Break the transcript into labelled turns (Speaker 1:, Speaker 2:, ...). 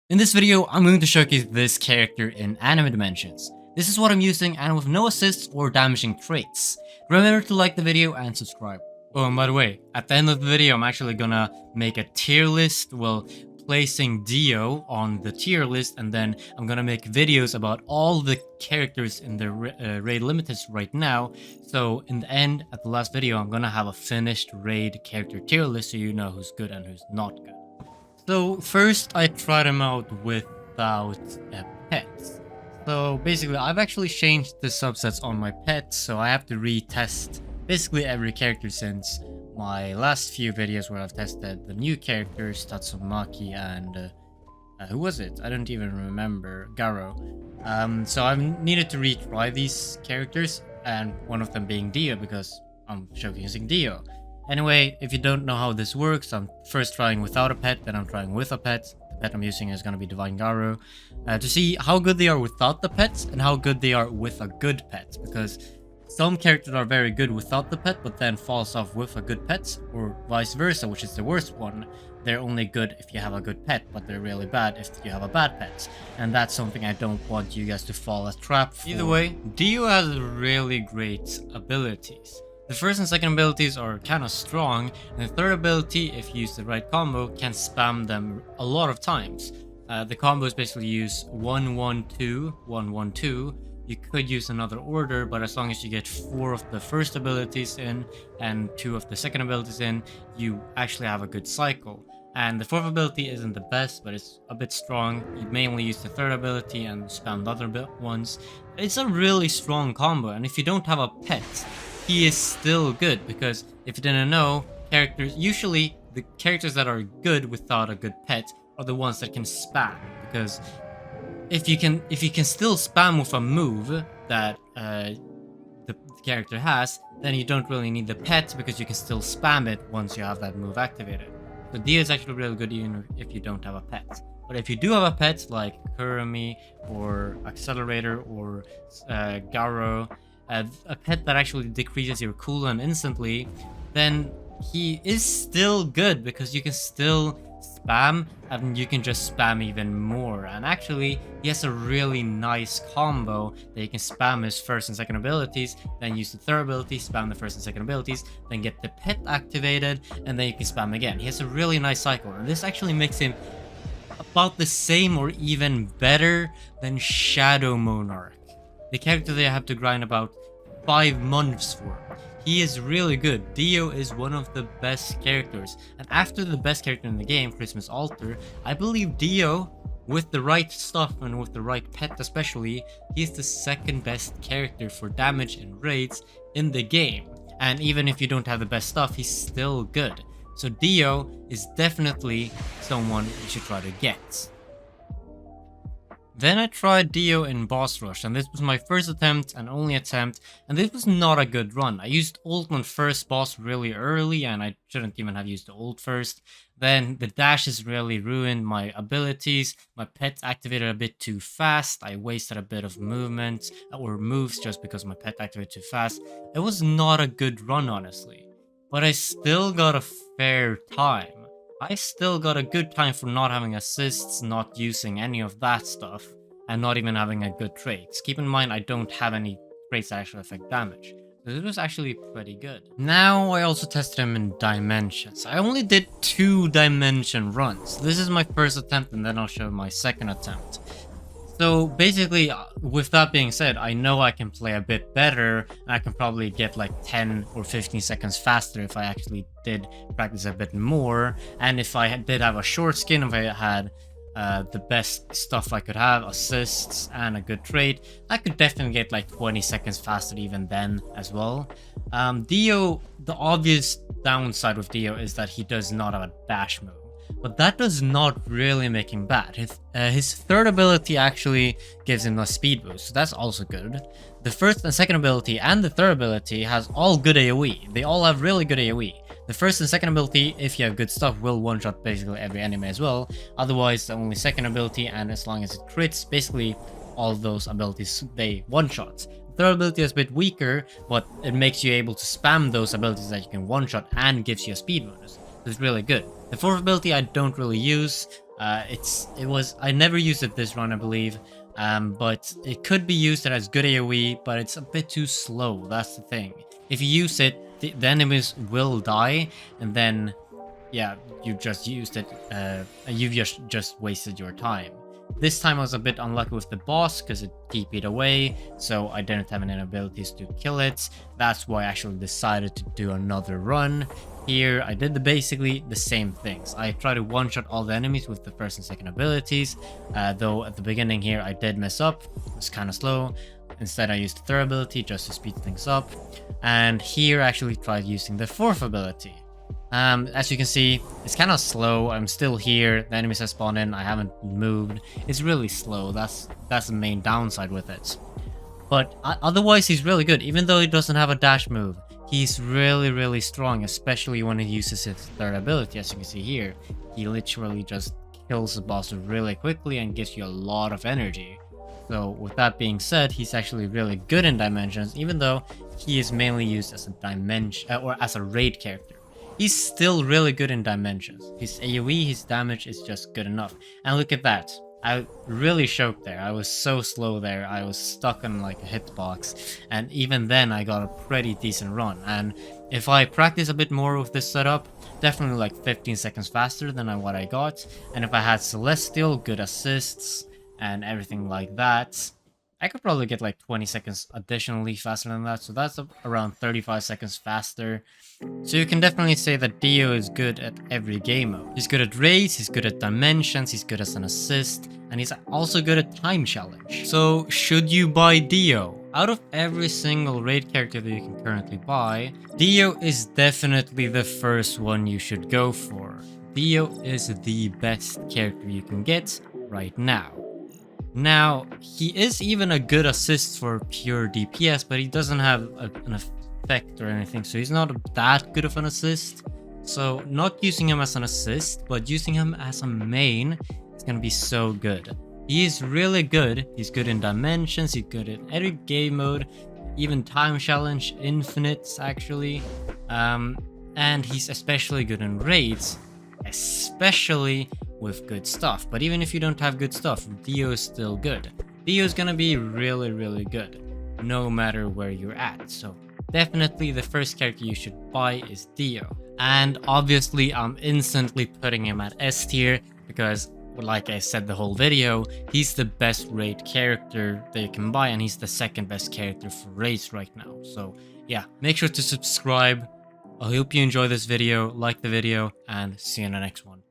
Speaker 1: In this video, I'm going to showcase this character in anime dimensions. This is what I'm using and with no assists or damaging traits. Remember to like the video and subscribe. Oh, and by the way, at the end of the video, I'm actually gonna make a tier list, placing Dio on the tier list, and then I'm gonna make videos about all the characters in the raid limiteds right now. So in the end, at the last video, I'm gonna have a finished raid character tier list so you know who's good and who's not good. So first I tried him out without pets. So basically I've actually changed the subsets on my pets, so I have to retest basically every character since my last few videos where I've tested the new characters, Tatsumaki and who was it? I don't even remember. Garo. So I needed to retry these characters, and one of them being Dio because I'm showcasing Dio. Anyway, if you don't know how this works, I'm first trying without a pet, then I'm trying with a pet. The pet I'm using is going to be Divine Garo. To see how good they are without the pets and how good they are with a good pet. Because some characters are very good without the pet, but then falls off with a good pet, or vice versa, which is the worst one. They're only good if you have a good pet, but they're really bad if you have a bad pet. And that's something I don't want you guys to fall a trap for. Either way, Dio has really great abilities. The first and second abilities are kind of strong, and the third ability, if you use the right combo, can spam them a lot of times. The combos basically use 1-1-2, 1-1-2. You could use another order, but as long as you get 4 of the first abilities in and 2 of the second abilities in, you actually have a good cycle. And the fourth ability isn't the best, but it's a bit strong. You mainly use the third ability and spam the other ones. It's a really strong combo, and if you don't have a pet, he is still good, because if you didn't know, usually the characters that are good without a good pet are the ones that can spam, because if you can still spam with a move that the character has, then you don't really need the pet because you can still spam it once you have that move activated. So Dio is actually really good even if you don't have a pet. But if you do have a pet like Kurumi or Accelerator or Garo, a pet that actually decreases your cooldown instantly, then he is still good because you can still spam and you can just spam even more. And actually, he has a really nice combo that you can spam his first and second abilities, then use the third ability, spam the first and second abilities, then get the pet activated, and then you can spam again. He has a really nice cycle, and this actually makes him about the same or even better than Shadow Monarch, the character they have to grind about 5 months for. He is really good. Dio is one of the best characters. And after the best character in the game, Christmas Altar, I believe Dio, with the right stuff and with the right pet especially, he's the second best character for damage and raids in the game. And even if you don't have the best stuff, he's still good. So Dio is definitely someone you should try to get. Then I tried Dio in Boss Rush, and this was my first attempt and only attempt, and this was not a good run. I used ult on first boss really early, and I shouldn't even have used the ult first. Then the dashes really ruined my abilities, my pet activated a bit too fast, I wasted a bit of movement, or moves just because my pet activated too fast. It was not a good run, honestly. But I still got a fair time. I still got a good time for not having assists, not using any of that stuff, and not even having a good traits. Keep in mind, I don't have any traits that actually affect damage. So it was actually pretty good. Now I also tested him in dimensions. I only did 2 dimension runs. This is my first attempt, and then I'll show my second attempt. So basically, with that being said, I know I can play a bit better, and I can probably get like 10 or 15 seconds faster if I actually did practice a bit more. And if I did have a short skin, if I had the best stuff I could have, assists and a good trait, I could definitely get like 20 seconds faster even then as well. Dio, the obvious downside with Dio is that he does not have a dash move. But that does not really make him bad. His third ability actually gives him a speed boost, so that's also good. The first and second ability and the third ability has all good AoE. They all have really good AoE. The first and second ability, if you have good stuff, will one-shot basically every enemy as well. Otherwise, the only second ability, and as long as it crits, basically all those abilities, they one-shot. Third ability is a bit weaker, but it makes you able to spam those abilities that you can one-shot and gives you a speed bonus. It's really good. The fourth ability I don't really use. I never used it this run, I believe, but it could be used as good AoE, but it's a bit too slow. That's the thing. If you use it, the enemies will die, and then yeah, you just used it. You've just wasted your time. This time I was a bit unlucky with the boss because it TP'd away, so I didn't have any abilities to kill it. That's why I actually decided to do another run. Here I did basically the same things. I tried to one-shot all the enemies with the first and second abilities, though at the beginning here I did mess up. It was kind of slow. Instead I used the third ability just to speed things up, and here I actually tried using the fourth ability. As you can see, it's kind of slow. I'm still here. The enemies have spawned in. I haven't moved. It's really slow. That's the main downside with it. But otherwise, he's really good. Even though he doesn't have a dash move, he's really strong, especially when he uses his third ability. As you can see here, he literally just kills the boss really quickly and gives you a lot of energy. So with that being said, he's actually really good in Dimensions, even though he is mainly used as a dimension or as a raid character. He's still really good in Dimensions. His AoE, his damage is just good enough. And look at that. I really choked there. I was so slow there. I was stuck on like a hitbox. And even then I got a pretty decent run. And if I practice a bit more with this setup, definitely like 15 seconds faster than what I got. And if I had Celestial, good assists, and everything like that, I could probably get like 20 seconds additionally faster than that, so that's around 35 seconds faster. So you can definitely say that Dio is good at every game mode. He's good at raids, he's good at dimensions, he's good as an assist, and he's also good at time challenge. So should you buy Dio? Out of every single raid character that you can currently buy, Dio is definitely the first one you should go for. Dio is the best character you can get right now. Now, he is even a good assist for pure DPS, but he doesn't have an effect or anything, so he's not that good of an assist. So not using him as an assist, but using him as a main is going to be so good. He is really good. He's good in Dimensions, he's good in every game mode, even time challenge, infinites actually. And he's especially good in raids, especially with good stuff. But even if you don't have good stuff, Dio is still good. Dio is gonna be really good no matter where you're at. So definitely the first character you should buy is Dio. And obviously I'm instantly putting him at S tier because, like I said the whole video, he's the best raid character that you can buy, and he's the second best character for raids right now. So yeah, make sure to subscribe. I hope you enjoy this video, like the video, and see you in the next one.